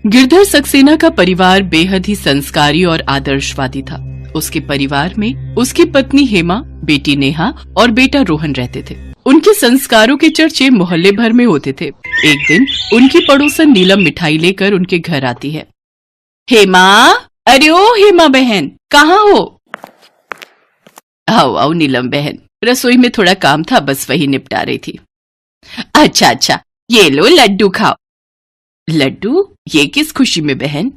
गिरधर सक्सेना का परिवार बेहद ही संस्कारी और आदर्शवादी था। उसके परिवार में उसकी पत्नी हेमा, बेटी नेहा और बेटा रोहन रहते थे। उनके संस्कारों के चर्चे मोहल्ले भर में होते थे। एक दिन उनकी पड़ोसन नीलम मिठाई लेकर उनके घर आती है। हेमा, अरे ओ हेमा बहन, कहाँ हो? आओ आओ नीलम बहन, रसोई में थोड़ा काम था, बस वही निपटा रही थी। अच्छा, ये लो लड्डू खाओ। लड्डू? ये किस खुशी में बहन?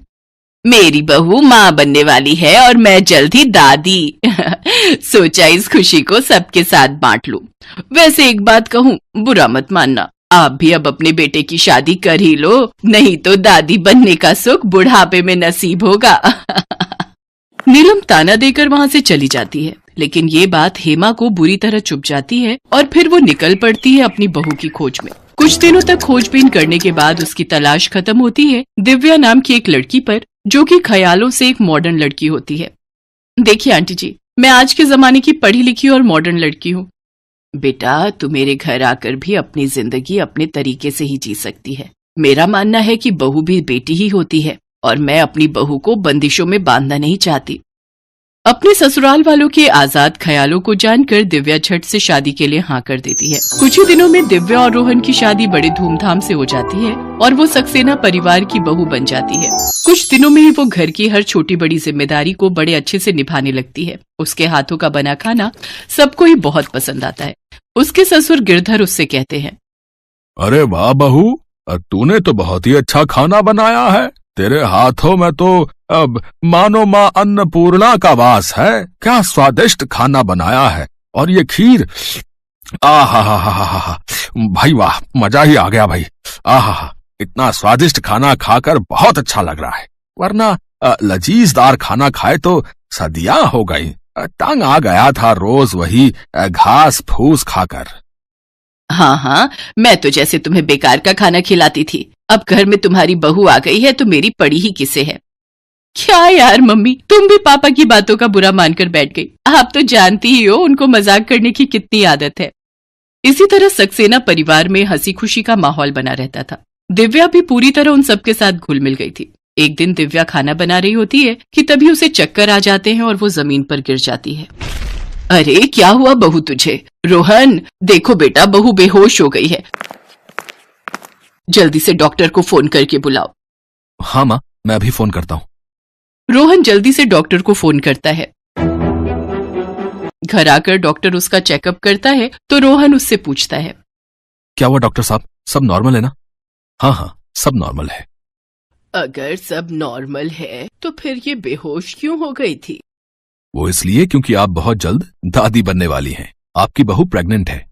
मेरी बहू माँ बनने वाली है और मैं जल्द ही दादी। सोचा इस खुशी को सबके साथ बांट लूं। वैसे एक बात कहूँ, बुरा मत मानना, आप भी अब अपने बेटे की शादी कर ही लो, नहीं तो दादी बनने का सुख बुढ़ापे में नसीब होगा। नीलम ताना देकर वहाँ से चली जाती है, लेकिन ये बात हेमा को बुरी तरह चुभ जाती है और फिर वो निकल पड़ती है अपनी बहू की खोज में। कुछ दिनों तक खोजबीन करने के बाद उसकी तलाश खत्म होती है दिव्या नाम की एक लड़की पर, जो कि ख्यालों से एक मॉडर्न लड़की होती है। देखिए आंटी जी, मैं आज के जमाने की पढ़ी लिखी और मॉडर्न लड़की हूँ। बेटा, तू मेरे घर आकर भी अपनी जिंदगी अपने तरीके से ही जी सकती है। मेरा मानना है कि बहू भी बेटी ही होती है और मैं अपनी बहू को बंदिशों में बांधना नहीं चाहती। अपने ससुराल वालों के आजाद ख्यालों को जानकर दिव्या झट से शादी के लिए हाँ कर देती है। कुछ ही दिनों में दिव्या और रोहन की शादी बड़े धूमधाम से हो जाती है और वो सक्सेना परिवार की बहू बन जाती है। कुछ दिनों में ही वो घर की हर छोटी बड़ी जिम्मेदारी को बड़े अच्छे से निभाने लगती है। उसके हाथों का बना खाना सबको ही बहुत पसंद आता है। उसके ससुर गिरधर उससे कहते हैं, अरे वाह बहू, तूने तो बहुत ही अच्छा खाना बनाया है। तेरे हाथों में तो अब मानो माँ अन्नपूर्णा का वास है। क्या स्वादिष्ट खाना बनाया है। और ये खीर, आहा, भाई वाह, मजा ही आ गया भाई। आहा, इतना स्वादिष्ट खाना खाकर बहुत अच्छा लग रहा है, वरना लजीजदार खाना खाए तो सदियां हो गई। तंग आ गया था रोज वही घास फूस खाकर। हाँ, मैं तो जैसे तुम्हें बेकार का खाना खिलाती थी, अब घर में तुम्हारी बहू आ गई है तो मेरी पड़ी ही किसे है। क्या यार मम्मी, तुम भी पापा की बातों का बुरा मानकर बैठ गई। आप तो जानती ही हो उनको मजाक करने की कितनी आदत है। इसी तरह सक्सेना परिवार में हंसी खुशी का माहौल बना रहता था। दिव्या भी पूरी तरह उन सबके साथ घुल मिल गई थी। एक दिन दिव्या खाना बना रही होती है कि तभी उसे चक्कर आ जाते हैं और वो जमीन पर गिर जाती है। अरे क्या हुआ बहू तुझे? रोहन, देखो बेटा, बहू बेहोश हो गई है, जल्दी से डॉक्टर को फोन करके बुलाओ। हाँ माँ, मैं अभी फोन करता हूँ। रोहन जल्दी से डॉक्टर को फोन करता है। घर आकर डॉक्टर उसका चेकअप करता है तो रोहन उससे पूछता है, क्या हुआ डॉक्टर साहब, सब नॉर्मल है ना? हाँ, सब नॉर्मल है। अगर सब नॉर्मल है तो फिर ये बेहोश क्यों हो गई थी? वो इसलिए क्योंकि आप बहुत जल्द दादी बनने वाली हैं। आपकी बहू प्रेग्नेंट है।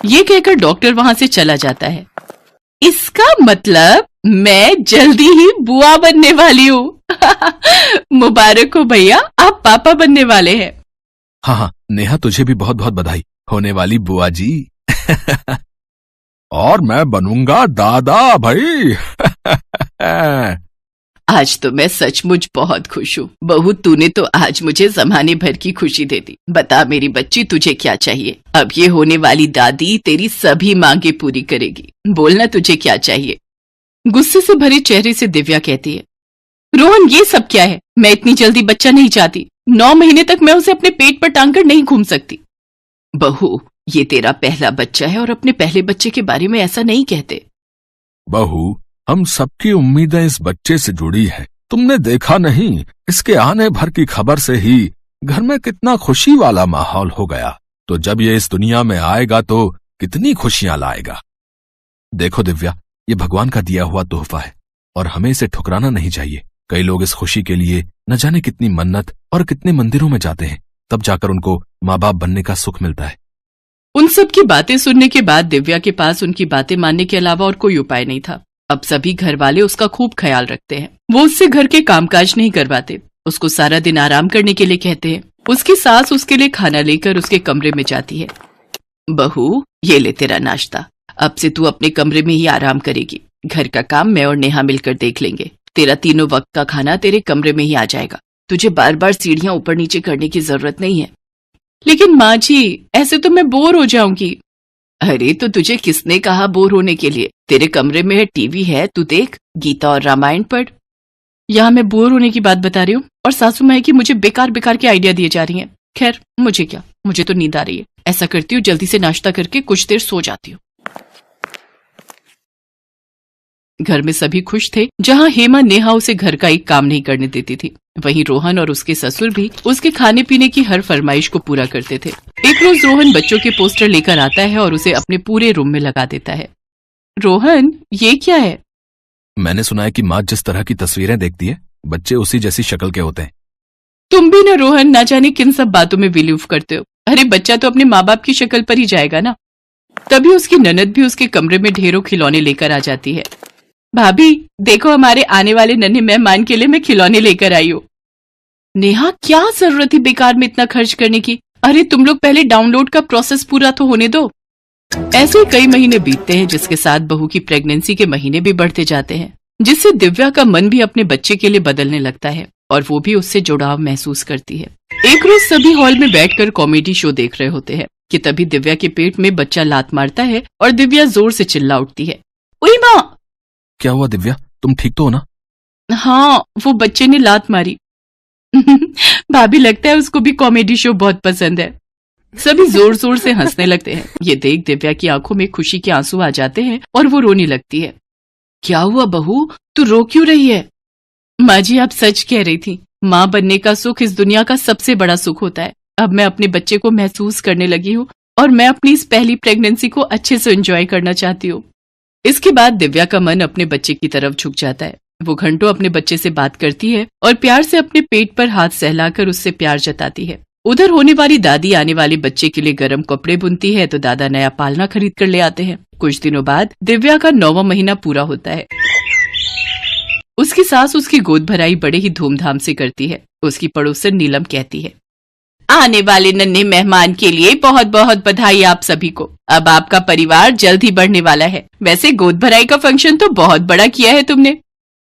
ये कहकर डॉक्टर वहां से चला जाता है। इसका मतलब मैं जल्दी ही बुआ बनने वाली हूँ। मुबारक हो भैया, आप पापा बनने वाले हैं। हाँ, नेहा तुझे भी बहुत बहुत बधाई, होने वाली बुआ जी। और मैं बनूंगा दादा भाई। आज तो मैं सचमुच बहुत खुश हूँ। बहू, तूने तो आज मुझे जमाने भर की खुशी दे दी। बता मेरी बच्ची, तुझे क्या चाहिए? अब ये होने वाली दादी तेरी सभी मांगे पूरी करेगी। बोलना तुझे क्या चाहिए? गुस्से से भरे चेहरे से दिव्या कहती है, रोहन ये सब क्या है? मैं इतनी जल्दी बच्चा नहीं चाहती। 9 महीने तक मैं उसे अपने पेट पर टांग कर नहीं घूम सकती। बहू, ये तेरा पहला बच्चा है और अपने पहले बच्चे के बारे में ऐसा नहीं कहते। बहू, हम सबकी उम्मीदें इस बच्चे से जुड़ी है। तुमने देखा नहीं, इसके आने भर की खबर से ही घर में कितना खुशी वाला माहौल हो गया। तो जब ये इस दुनिया में आएगा तो कितनी खुशियां लाएगा। देखो दिव्या, ये भगवान का दिया हुआ तोहफा है और हमें इसे ठुकराना नहीं चाहिए। कई लोग इस खुशी के लिए न जाने कितनी मन्नत और कितने मंदिरों में जाते हैं, तब जाकर उनको माँ बाप बनने का सुख मिलता है। उन सब की बातें सुनने के बाद दिव्या के पास उनकी बातें मानने के अलावा और कोई उपाय नहीं था। अब सभी घर वाले उसका खूब ख्याल रखते हैं। वो उससे घर के कामकाज नहीं करवाते, उसको सारा दिन आराम करने के लिए कहते हैं। उसकी सास उसके लिए खाना लेकर उसके कमरे में जाती है। बहू, ये ले तेरा नाश्ता। अब से तू अपने कमरे में ही आराम करेगी। घर का काम मैं और नेहा मिलकर देख लेंगे। तेरा तीनों वक्त का खाना तेरे कमरे में ही आ जाएगा। तुझे बार बार सीढ़ियां ऊपर नीचे करने की जरूरत नहीं है। लेकिन माँ जी, ऐसे तो मैं बोर हो जाऊंगी। अरे तो तुझे किसने कहा बोर होने के लिए? तेरे कमरे में टीवी है, तू देख, गीता और रामायण पढ़। यहाँ मैं बोर होने की बात बता रही हूँ और सासू माँ की मुझे बेकार बेकार के आइडिया दिए जा रही हैं। खैर मुझे क्या, मुझे तो नींद आ रही है। ऐसा करती हूँ, जल्दी से नाश्ता करके कुछ देर सो जाती हूँ। घर में सभी खुश थे। जहाँ हेमा नेहा उसे घर का एक काम नहीं करने देती थी, वहीं रोहन और उसके ससुर भी उसके खाने पीने की हर फरमाइश को पूरा करते थे। एक रोज रोहन बच्चों के पोस्टर लेकर आता है और उसे अपने पूरे रूम में लगा देता है। रोहन, ये क्या है? मैंने सुना है कि माँ जिस तरह की तस्वीरें देखती है, बच्चे उसी जैसी शक्ल के होते हैं। तुम भी ना रोहन, ना जाने किन सब बातों में बिलीव करते हो। अरे बच्चा तो अपने माँ बाप की शक्ल पर ही जाएगा ना। तभी उसकी ननद भी उसके कमरे में ढेरों खिलौने लेकर आ जाती है। भाभी देखो, हमारे आने वाले नन्हे मेहमान के लिए मैं खिलौने लेकर आई हूँ। नेहा, क्या जरूरत थी बेकार में इतना खर्च करने की? अरे तुम लोग पहले डाउनलोड का प्रोसेस पूरा तो होने दो। ऐसे ही कई महीने बीतते हैं, जिसके साथ बहू की प्रेगनेंसी के महीने भी बढ़ते जाते हैं, जिससे दिव्या का मन भी अपने बच्चे के लिए बदलने लगता है और वो भी उससे जुड़ाव महसूस करती है। एक रोज सभी हॉल में बैठकर कॉमेडी शो देख रहे होते हैं कि तभी दिव्या के पेट में बच्चा लात मारता है और दिव्या जोर से चिल्ला उठती है, उई माँ! क्या हुआ दिव्या, तुम ठीक तो हो ना? हाँ, वो बच्चे ने लात मारी। भाभी, लगता है उसको भी कॉमेडी शो बहुत पसंद है। सभी जोर जोर से हंसने लगते हैं। ये देख दिव्या की आंखों में खुशी के आंसू आ जाते हैं और वो रोने लगती है। क्या हुआ बहू, तू रो क्यों रही है? माँ जी, आप सच कह रही थी। माँ बनने का सुख इस दुनिया का सबसे बड़ा सुख होता है। अब मैं अपने बच्चे को महसूस करने लगी हूँ और मैं अपनी इस पहली प्रेगनेंसी को अच्छे से एंजॉय करना चाहती हूँ। इसके बाद दिव्या का मन अपने बच्चे की तरफ झुक जाता है। वो घंटों अपने बच्चे से बात करती है और प्यार से अपने पेट पर हाथ सहलाकर उससे प्यार जताती है। उधर होने वाली दादी आने वाले बच्चे के लिए गर्म कपड़े बुनती है तो दादा नया पालना खरीद कर ले आते हैं। कुछ दिनों बाद दिव्या का 9वां महीना पूरा होता है। उसकी सास उसकी गोद भराई बड़े ही धूमधाम से करती है। उसकी पड़ोसन नीलम कहती है, आने वाले नन्हे मेहमान के लिए बहुत बहुत बधाई आप सभी को। अब आपका परिवार जल्द ही बढ़ने वाला है। वैसे गोद भराई का फंक्शन तो बहुत बड़ा किया है तुमने।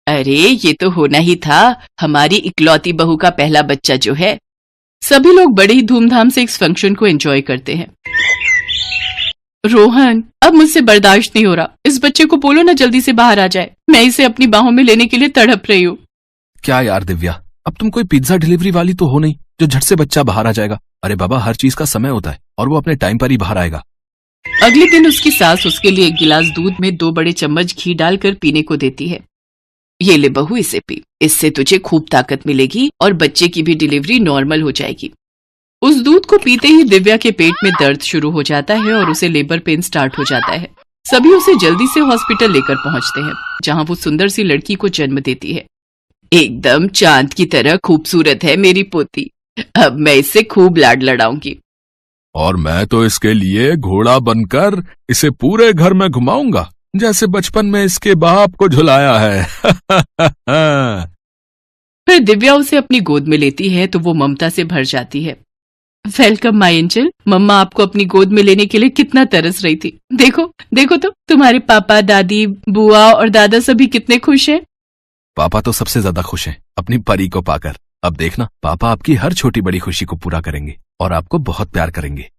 अरे ये तो होना ही था, हमारी इकलौती बहू का पहला बच्चा जो है। सभी लोग बड़े ही धूमधाम से इस फंक्शन को एंजॉय करते हैं। रोहन, अब मुझसे बर्दाश्त नहीं हो रहा। इस बच्चे को बोलो ना जल्दी से बाहर आ जाए। मैं इसे अपनी बाहों में लेने के लिए तड़प रही हूँ। क्या यार दिव्या, अब तुम कोई पिज्जा डिलीवरी वाली तो हो नहीं जो झट से बच्चा बाहर आ जाएगा। अरे बाबा, हर चीज का समय होता है और वो अपने टाइम पर ही बाहर आएगा। अगले दिन उसकी सास उसके लिए 1 गिलास दूध में 2 बड़े चम्मच घी डालकर पीने को देती है। ये ले बहू, इसे पी। इससे तुझे खूब ताकत मिलेगी और बच्चे की भी डिलीवरी नॉर्मल हो जाएगी। उस दूध को पीते ही दिव्या के पेट में दर्द शुरू हो जाता है और उसे लेबर पेन स्टार्ट हो जाता है। सभी उसे जल्दी से हॉस्पिटल लेकर पहुंचते हैं, जहां वो सुंदर सी लड़की को जन्म देती है। एकदम चांद की तरह खूबसूरत है मेरी पोती। अब मैं इससे खूब लाड लड़ाऊंगी। और मैं तो इसके लिए घोड़ा बनकर इसे पूरे घर में घुमाऊंगा, जैसे बचपन में इसके बाप को झुलाया है। फिर दिव्या उसे अपनी गोद में लेती है तो वो ममता से भर जाती है। Welcome my angel. मम्मा आपको अपनी गोद में लेने के लिए कितना तरस रही थी। देखो देखो तो तुम्हारे पापा, दादी, बुआ और दादा सभी कितने खुश हैं। पापा तो सबसे ज्यादा खुश हैं अपनी परी को पाकर। अब देखना, पापा आपकी हर छोटी बड़ी खुशी को पूरा करेंगे और आपको बहुत प्यार करेंगे।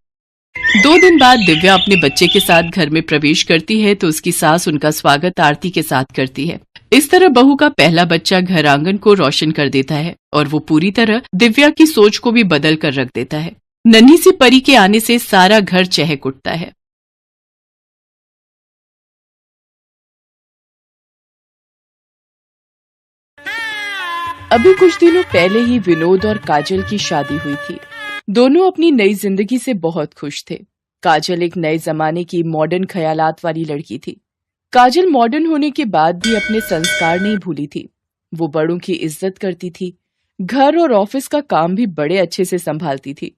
2 दिन बाद दिव्या अपने बच्चे के साथ घर में प्रवेश करती है तो उसकी सास उनका स्वागत आरती के साथ करती है। इस तरह बहू का पहला बच्चा घर आंगन को रोशन कर देता है और वो पूरी तरह दिव्या की सोच को भी बदल कर रख देता है। नन्ही सी परी के आने से सारा घर चहक उठता है। अभी कुछ दिनों पहले ही विनोद और काजल की शादी हुई थी। दोनों अपनी नई जिंदगी से बहुत खुश थे। काजल एक नए जमाने की मॉडर्न ख्यालात वाली लड़की थी। काजल मॉडर्न होने के बाद भी अपने संस्कार नहीं भूली थी। वो बड़ों की इज्जत करती थी, घर और ऑफिस का काम भी बड़े अच्छे से संभालती थी।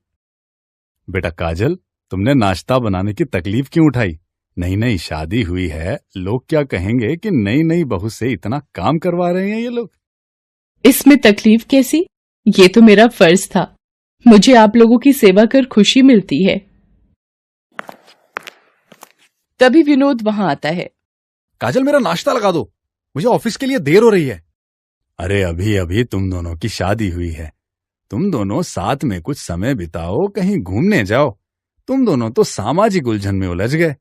बेटा काजल, तुमने नाश्ता बनाने की तकलीफ क्यों उठाई? नई नई शादी हुई है, लोग क्या कहेंगे कि नई नई बहू से इतना काम करवा रहे हैं ये लोग। इसमें तकलीफ कैसी? ये तो मेरा फर्ज था। मुझे आप लोगों की सेवा कर खुशी मिलती है। तभी विनोद वहां आता है। काजल, मेरा नाश्ता लगा दो, मुझे ऑफिस के लिए देर हो रही है। अरे अभी अभी तुम दोनों की शादी हुई है, तुम दोनों साथ में कुछ समय बिताओ, कहीं घूमने जाओ। तुम दोनों तो सामाजिक उलझन में उलझ गए।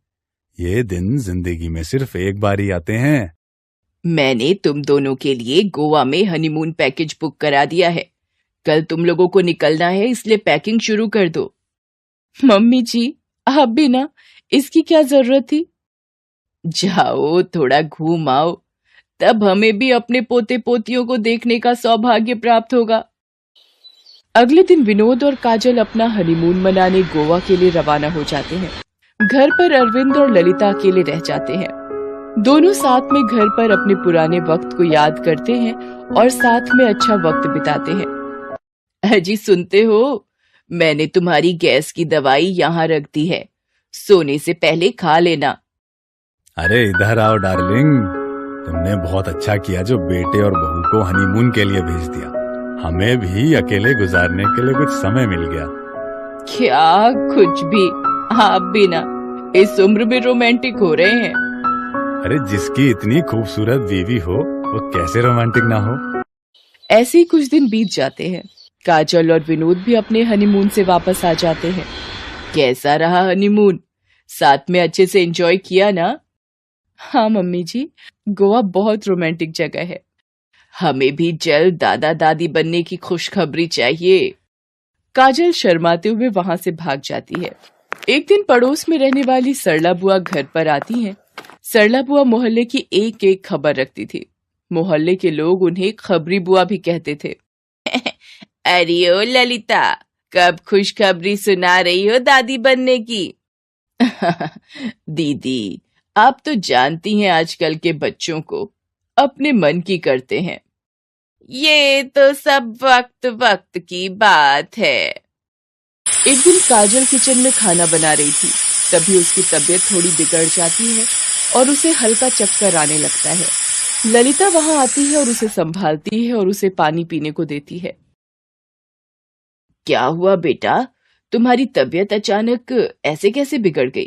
ये दिन जिंदगी में सिर्फ एक बार ही आते हैं। मैंने तुम दोनों के लिए गोवा में हनीमून पैकेज बुक करा दिया है। कल तुम लोगों को निकलना है, इसलिए पैकिंग शुरू कर दो। मम्मी जी, आप भी ना, इसकी क्या जरूरत थी? जाओ, थोड़ा घूम आओ, तब हमें भी अपने पोते पोतियों को देखने का सौभाग्य प्राप्त होगा। अगले दिन विनोद और काजल अपना हनीमून मनाने गोवा के लिए रवाना हो जाते हैं। घर पर अरविंद और ललिता अकेले रह जाते हैं। दोनों साथ में घर पर अपने पुराने वक्त को याद करते हैं और साथ में अच्छा वक्त बिताते हैं। अजी सुनते हो, मैंने तुम्हारी गैस की दवाई यहाँ रख दी है, सोने से पहले खा लेना। अरे इधर आओ डार्लिंग, तुमने बहुत अच्छा किया जो बेटे और बहू को हनीमून के लिए भेज दिया। हमें भी अकेले गुजारने के लिए कुछ समय मिल गया। क्या कुछ भी, आप भी ना इस उम्र में रोमांटिक हो रहे हैं। अरे जिसकी इतनी खूबसूरत बीवी हो वो कैसे रोमांटिक ना हो। ऐसे ही कुछ दिन बीत जाते हैं। काजल और विनोद भी अपने हनीमून से वापस आ जाते हैं। कैसा रहा हनीमून? साथ में अच्छे से एंजॉय किया ना? हाँ मम्मी जी, गोवा बहुत रोमांटिक जगह है। हमें भी जल्द दादा दादी बनने की खुशखबरी चाहिए। काजल शर्माते हुए वहां से भाग जाती है। एक दिन पड़ोस में रहने वाली सरला बुआ घर पर आती हैं। सरला बुआ मोहल्ले की एक एक खबर रखती थी। मोहल्ले के लोग उन्हें खबरी बुआ भी कहते थे। अरे ओ ललिता, कब खुशखबरी सुना रही हो दादी बनने की? दीदी, आप तो जानती हैं आजकल के बच्चों को अपने मन की करते हैं। ये तो सब वक्त वक्त की बात है। एक दिन काजल किचन में खाना बना रही थी, तभी उसकी तबीयत थोड़ी बिगड़ जाती है और उसे हल्का चक्कर आने लगता है। ललिता वहां आती है और उसे संभालती है और उसे पानी पीने को देती है। क्या हुआ बेटा, तुम्हारी तबीयत अचानक ऐसे कैसे बिगड़ गई?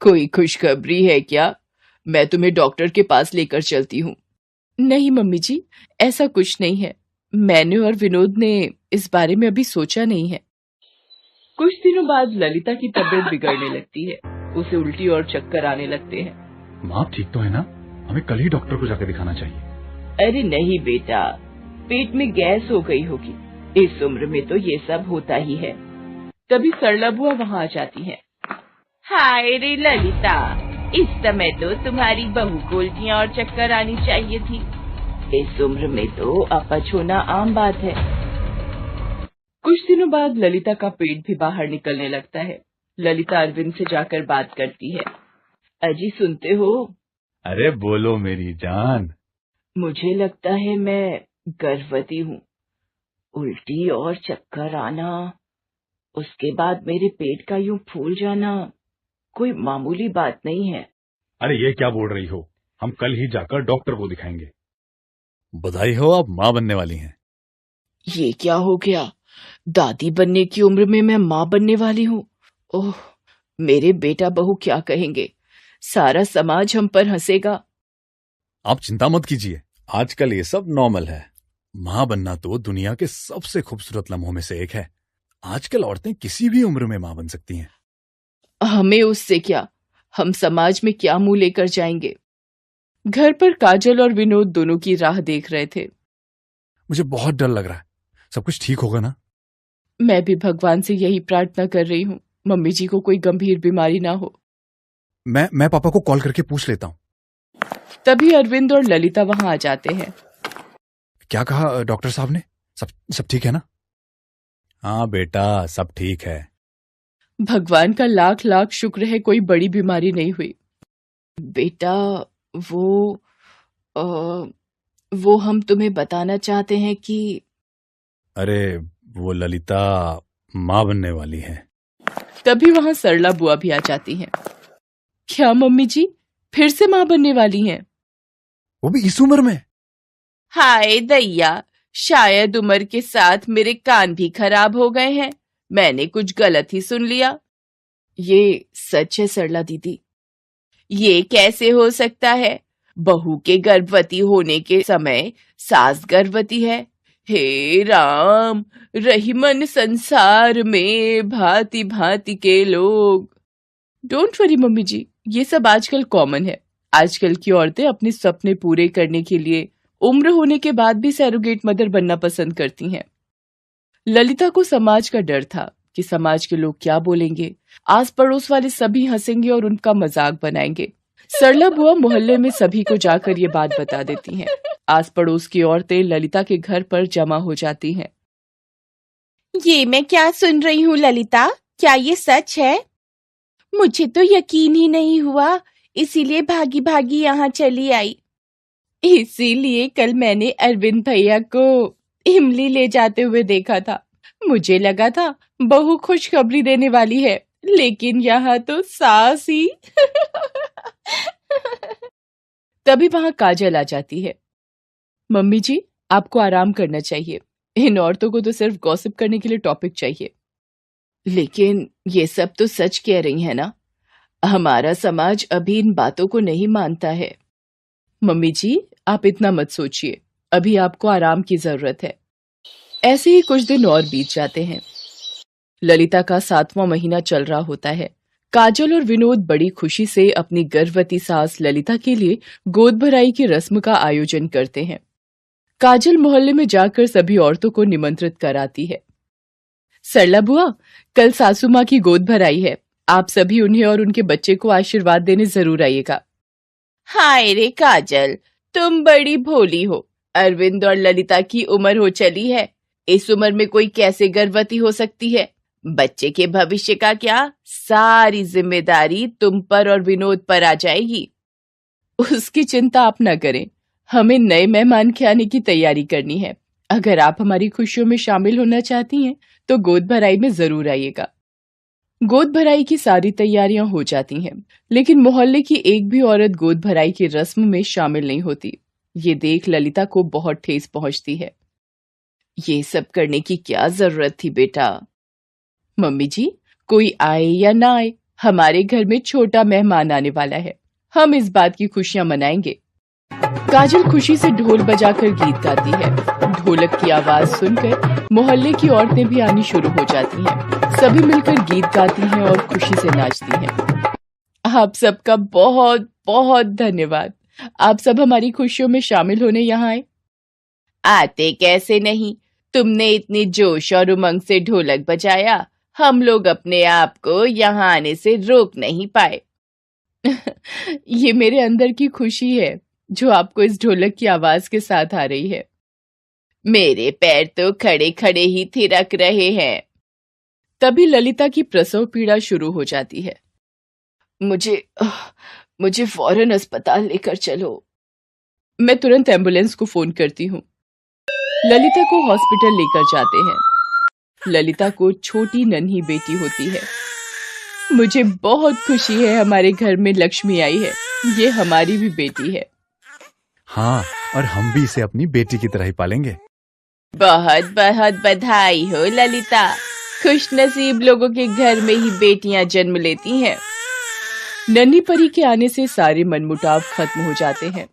कोई खुशखबरी है क्या? मैं तुम्हें डॉक्टर के पास लेकर चलती हूँ। नहीं मम्मी जी, ऐसा कुछ नहीं है। मैंने और विनोद ने इस बारे में अभी सोचा नहीं है। कुछ दिनों बाद ललिता की तबीयत बिगड़ने लगती है। उसे उल्टी और चक्कर आने लगते हैं। माँ आप ठीक तो है ना? हमें कल ही डॉक्टर को जाकर दिखाना चाहिए। अरे नहीं बेटा, पेट में गैस हो गई होगी। इस उम्र में तो ये सब होता ही है। तभी सरला बुआ वहाँ आ जाती है। हाय रे ललिता, इस समय तो तुम्हारी बहू को उल्टियाँ और चक्कर आनी चाहिए थी। इस उम्र में तो अपच होना आम बात है। कुछ दिनों बाद ललिता का पेट भी बाहर निकलने लगता है। ललिता अरविंद से जाकर बात करती है। अजी सुनते हो? अरे बोलो मेरी जान। मुझे लगता है मैं गर्भवती हूँ। उल्टी और चक्कर आना, उसके बाद मेरे पेट का यूं फूल जाना कोई मामूली बात नहीं है। अरे ये क्या बोल रही हो? हम कल ही जाकर डॉक्टर को दिखाएंगे। बधाई हो, आप माँ बनने वाली हैं। ये क्या हो गया? दादी बनने की उम्र में मैं माँ बनने वाली हूँ। ओह, मेरे बेटा बहू क्या कहेंगे? सारा समाज हम पर हंसेगा। आप चिंता मत कीजिए, आजकल ये सब नॉर्मल है। माँ बनना तो दुनिया के सबसे खूबसूरत लम्हों में से एक है। आजकल औरतें किसी भी उम्र में माँ बन सकती हैं। हमें उससे क्या, हम समाज में क्या मुंह लेकर जाएंगे? घर पर काजल और विनोद दोनों की राह देख रहे थे। मुझे बहुत डर लग रहा है, सब कुछ ठीक होगा ना? मैं भी भगवान से यही प्रार्थना कर रही हूँ, मम्मी जी को कोई गंभीर बीमारी ना हो। मैं पापा को कॉल करके पूछ लेता हूँ। तभी अरविंद और ललिता वहां आ जाते हैं। क्या कहा डॉक्टर साहब ने? सब ठीक है ना? हाँ बेटा, सब ठीक है। भगवान का लाख लाख शुक्र है कोई बड़ी बीमारी नहीं हुई। बेटा, वो हम तुम्हें बताना चाहते हैं कि अरे वो ललिता माँ बनने वाली है। तभी वहां सरला बुआ भी आ जाती हैं। क्या मम्मी जी फिर से माँ बनने वाली हैं? वो भी इस उम्र में? हाय दैया, शायद उम्र के साथ मेरे कान भी खराब हो गए हैं। मैंने कुछ गलत ही सुन लिया। ये सच है सरला दीदी। ये कैसे हो सकता है? बहू के गर्भवती होने के समय सास गर्भवती है, हे राम, रहीमन संसार में भांति भांति के लोग। डोंट वरी मम्मी जी, ये सब आजकल कॉमन है। आजकल की औरतें अपने सपने पूरे करने के लिए उम्र होने के बाद भी सैरोगेट मदर बनना पसंद करती हैं। ललिता को समाज का डर था कि समाज के लोग क्या बोलेंगे, आस पड़ोस वाले सभी हंसेंगे और उनका मजाक बनाएंगे। सरला बुआ मोहल्ले में सभी को जाकर ये बात बता देती हैं। आस पड़ोस की औरतें ललिता के घर पर जमा हो जाती हैं। ये मैं क्या सुन रही हूँ ललिता, क्या ये सच है? मुझे तो यकीन ही नहीं हुआ, इसीलिए भागी भागी यहाँ चली आई। इसीलिए कल मैंने अरविंद भैया को इमली ले जाते हुए देखा था। मुझे लगा था बहू खुशखबरी देने वाली है, लेकिन यहाँ तो सास ही। तभी वहां काजल आ जाती है। मम्मी जी, आपको आराम करना चाहिए। इन औरतों को तो सिर्फ गॉसिप करने के लिए टॉपिक चाहिए। लेकिन ये सब तो सच कह रही है ना, हमारा समाज अभी इन बातों को नहीं मानता है। मम्मी जी, आप इतना मत सोचिए, अभी आपको आराम की जरूरत है। ऐसे ही कुछ दिन और बीत जाते हैं। ललिता का 7वां महीना चल रहा होता है। काजल और विनोद बड़ी खुशी से अपनी गर्भवती सास ललिता के लिए गोद भराई की रस्म का आयोजन करते हैं। काजल मोहल्ले में जाकर सभी औरतों को निमंत्रित कराती है। सरला बुआ, कल सासू माँ की गोद भराई है, आप सभी उन्हें और उनके बच्चे को आशीर्वाद देने जरूर आइएगा। हाय रे काजल, तुम बड़ी भोली हो। अरविंद और ललिता की उम्र हो चली है, इस उम्र में कोई कैसे गर्भवती हो सकती है? बच्चे के भविष्य का क्या, सारी जिम्मेदारी तुम पर और विनोद पर आ जाएगी। उसकी चिंता आप न करें, हमें नए मेहमान के आने की तैयारी करनी है। अगर आप हमारी खुशियों में शामिल होना चाहती हैं तो गोद भराई में जरूर आइएगा। गोद भराई की सारी तैयारियां हो जाती हैं, लेकिन मोहल्ले की एक भी औरत गोद भराई की रस्म में शामिल नहीं होती। ये देख ललिता को बहुत ठेस पहुंचती है। ये सब करने की क्या जरूरत थी बेटा? मम्मी जी, कोई आए या ना आए, हमारे घर में छोटा मेहमान आने वाला है, हम इस बात की खुशियां मनाएंगे। काजल खुशी से ढोल बजाकर गीत गाती है। ढोलक की आवाज सुनकर मोहल्ले की औरतें भी आनी शुरू हो जाती हैं। सभी मिलकर गीत गाती हैं और खुशी से नाचती हैं। आप सबका बहुत बहुत धन्यवाद, आप सब हमारी खुशियों में शामिल होने यहाँ आए। आते कैसे नहीं, तुमने इतनी जोश और उमंग से ढोलक बजाया, हम लोग अपने आप को यहाँ आने से रोक नहीं पाए। ये मेरे अंदर की खुशी है जो आपको इस ढोलक की आवाज के साथ आ रही है। मेरे पैर तो खड़े खड़े ही थिरक रहे हैं। तभी ललिता की प्रसव पीड़ा शुरू हो जाती है। मुझे फौरन अस्पताल लेकर चलो। मैं तुरंत एम्बुलेंस को फोन करती हूँ। ललिता को हॉस्पिटल लेकर जाते हैं। ललिता को छोटी नन्ही बेटी होती है। मुझे बहुत खुशी है, हमारे घर में लक्ष्मी आई है, ये हमारी भी बेटी है। हाँ, और हम भी इसे अपनी बेटी की तरह ही पालेंगे। बहुत बहुत बधाई हो ललिता, खुश नसीब लोगों के घर में ही बेटियां जन्म लेती हैं। नन्ही परी के आने से सारे मनमुटाव खत्म हो जाते हैं।